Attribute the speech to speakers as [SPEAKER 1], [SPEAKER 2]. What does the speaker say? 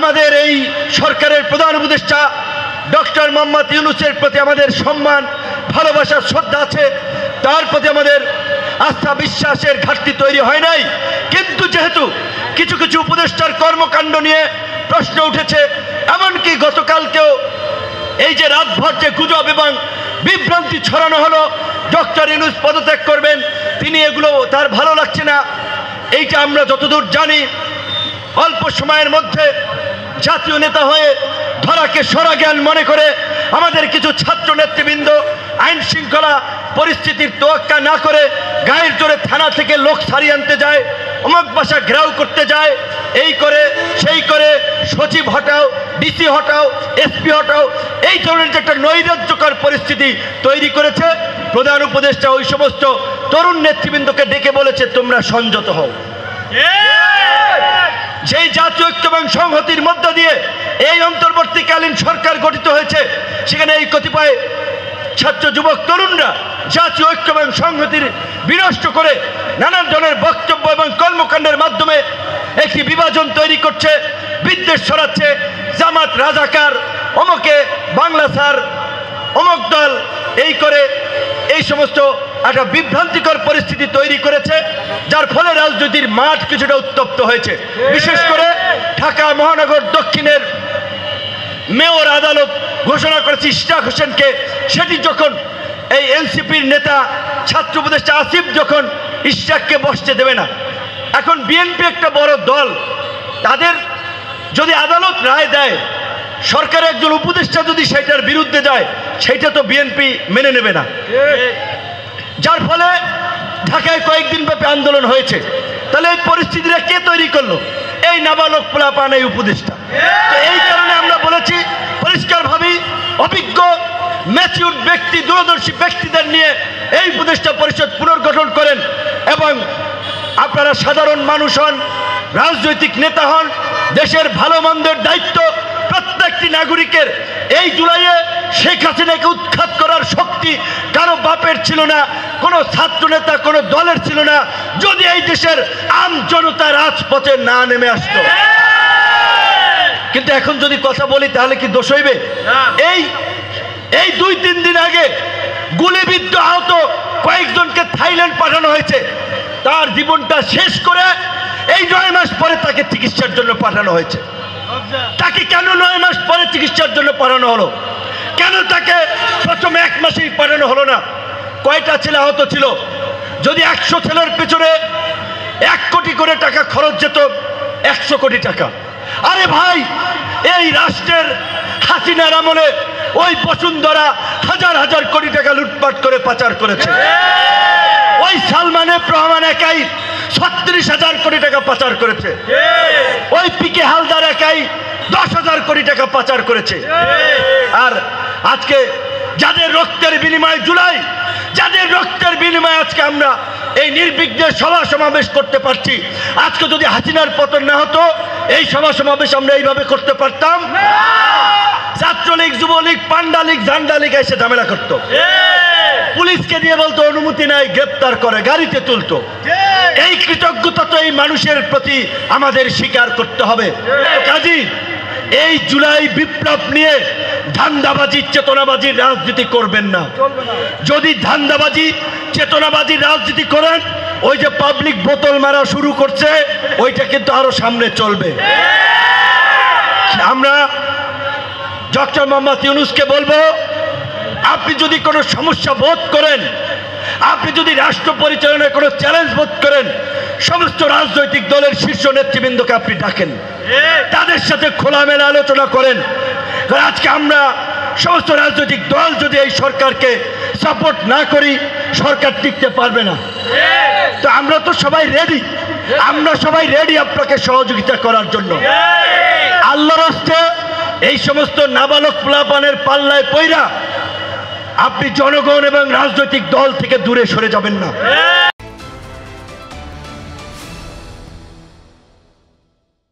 [SPEAKER 1] আমাদের এই সরকারের প্রধান উপদেষ্টা ডক্টর মোহাম্মদ ইউনূসের প্রতি আমাদের সম্মান, ভালোবাসা, শ্রদ্ধা আছে। তার প্রতি আমাদের আস্থা বিশ্বাসের ঘাটতি তৈরি হয় নাই। কিন্তু যেহেতু কিছু কিছু উপদেষ্টার কর্মকাণ্ড নিয়ে প্রশ্ন উঠেছে, এমনকি গতকালকেও এই যে রাতভর যে গুজব এবং বিভ্রান্তি ছড়ানো হলো ডক্টর ইউনূস পদত্যাগ করবেন, তিনি এগুলো তার ভালো লাগছে না। এইটা আমরা যতদূর জানি অল্প সময়ের মধ্যে জাতীয় নেতা হয়ে ধরাকে সরা জ্ঞান মনে করে আমাদের কিছু ছাত্র নেতৃবৃন্দ আইন শৃঙ্খলা পরিস্থিতির তোয়াক্কা না করে গায়ের জোরে থানা থেকে লোক সারিয়ে আনতে যায়, অমুক বাসা ঘেরাও করতে যায়, এই করে সেই করে সচিব হটাও, ডিসি হটাও, এসপি হটাও, এই ধরনের যে একটা নৈরাজ্যকর পরিস্থিতি তৈরি করেছে। প্রধান উপদেষ্টা ওই সমস্ত তরুণ নেতৃবৃন্দকে ডেকে বলেছে, তোমরা সংযত হও। যেই জাতীয় ঐক্য এবং সংহতির মধ্য দিয়ে এই অন্তর্বর্তীকালীন সরকার গঠিত হয়েছে, সেখানে এই কতিপয় ছাত্র যুবক তরুণরা জাতীয় ঐক্য এবং সংহতির বিনষ্ট করে নানান ধরনের বক্তব্য এবং কর্মকাণ্ডের মাধ্যমে একটি বিভাজন তৈরি করছে, বিদ্বেষ ছড়াচ্ছে। জামাত রাজাকার, অমুকে বাংলা স্যার, অমুক দল, এই করে এই সমস্ত একটা বিভ্রান্তিকর পরিস্থিতি তৈরি করেছে, যার ফলে রাজনীতির মাঠ কিছুটা উত্তপ্ত হয়েছে। বিশেষ করে ঢাকা মহানগর দক্ষিণের মেয়র আদালত ঘোষণা করেছে ইশরাক হোসেনকে। সেটি যখন এই এনসিপির নেতা ছাত্র উপদেষ্টা আসিফ যখন ইশরাককে বসতে দেবে না, এখন বিএনপি একটা বড় দল, তাদের যদি আদালত রায় দেয়, সরকারের একজন উপদেষ্টা যদি সেটার বিরুদ্ধে যায়, সেটা তো বিএনপি মেনে নেবে না। যার ফলে ঢাকায় কয়েকদিন ব্যাপী আন্দোলন হয়েছে। তাহলে এই পরিস্থিতিটা কে তৈরি করলো? এই নাবালক পোলাপান, এই উপদেষ্টা। তো এই কারণে আমরা বলেছি পরিষ্কারভাবেই অভিজ্ঞ ম্যাচিউর ব্যক্তি, দূরদর্শী ব্যক্তিদের নিয়ে এই উপদেষ্টা পরিষদ পুনর্গঠন করেন এবং আপনারা সাধারণ মানুষ হন, রাজনৈতিক নেতা হন, দেশের ভালো মন্দের দায়িত্ব প্রত্যেকটি নাগরিকের। এই জুলাইয়ে শেখ হাসিনাকে উৎখাত করার শক্তি কারো বাপের ছিল না, কোনো ছাত্র নেতা, কোনো দলের ছিল না, যদি এই দেশের আম জনতা রাজপথে না নেমে আসতো। কিন্তু এখন যদি কথা বলি তাহলে কি দোষ হইবে? এই 2-3 দিন আগে গুলিবিদ্ধ আহত কয়েকজনকে থাইল্যান্ড পাঠানো হয়েছে। তার জীবনটা শেষ করে এই 9 মাস পরে তাকে চিকিৎসার জন্য পাঠানো হয়েছে। তাকে কেন 9 মাস পরে চিকিৎসার জন্য পাঠানো হলো? কেন তাকে প্রথমে 1 মাসেই পাঠানো হলো না? কয়টা ছেলে আহত ছিল? যদি 100 ছেলের পেছনে 1 কোটি করে টাকা খরচ যেত, 100 কোটি টাকা। আরে ভাই, এই রাষ্ট্রের হাসিনার আমলে ওই বসুন্ধরা হাজার হাজার কোটি টাকা লুটপাট করে পাচার করেছে। ওই সালমানের রহমান একাই 36,000 কোটি টাকা পাচার করেছে। ওই পিকে হালদার একাই 10,000 কোটি টাকা পাচার করেছে। আর আজকে যাদের রক্তের বিনিময়ে জুলাই, যাদের রক্তের বিনিময়ে আজকে আমরা এই নির্বিঘ্নে সভা সমাবেশ করতে পারছি, আজকে যদি হাসিনার পতন না হতো, এই সভা সমাবেশ আমরা এইভাবে করতে পারতাম? ছাত্রলীগ, যুবলীগ, পান্ডা লীগ, ঝান্ডা লীগ এসে ঝামেলা করতো, পুলিশকে দিয়ে বলতো অনুমতি নাই, গ্রেপ্তার করে গাড়িতে তুলতো। এই কৃতজ্ঞতা তো এই মানুষের প্রতি আমাদের স্বীকার করতে হবে। কাজী এই জুলাই বিপ্লব নিয়ে ধান্দাবাজি, চেতনাবাজির রাজনীতি করবেন না। যদি ধান্দাবাজি, চেতনাবাজির রাজনীতি করেন, ওই যে পাবলিক বোতল মারা শুরু করছে, ওইটা কিন্তু আরো সামনে চলবে। আমরা ডক্টর মোহাম্মদ ইউনূসকে বলবো, আপনি যদি কোনো সমস্যা বোধ করেন, আপনি যদি রাষ্ট্র পরিচালনায় কোনো চ্যালেঞ্জ বোধ করেন, সমস্ত রাজনৈতিক দলের শীর্ষ নেতৃবৃন্দকে আপনি ডাকেন, তাদের সাথে খোলামেলা আলোচনা করেন। কারণ আজকে আমরা সমস্ত রাজনৈতিক দল যদি এই সরকারকে সাপোর্ট না করি, সরকার টিকতে পারবে না। তো আমরা তো সবাই রেডি, আমরা সবাই রেডি আপনাকে সহযোগিতা করার জন্য। আল্লাহর হস্তে এই সমস্ত নাবালক পোলাপানের পাল্লায় পইরা আপনি জনগণ এবং রাজনৈতিক দল থেকে দূরে সরে যাবেন না।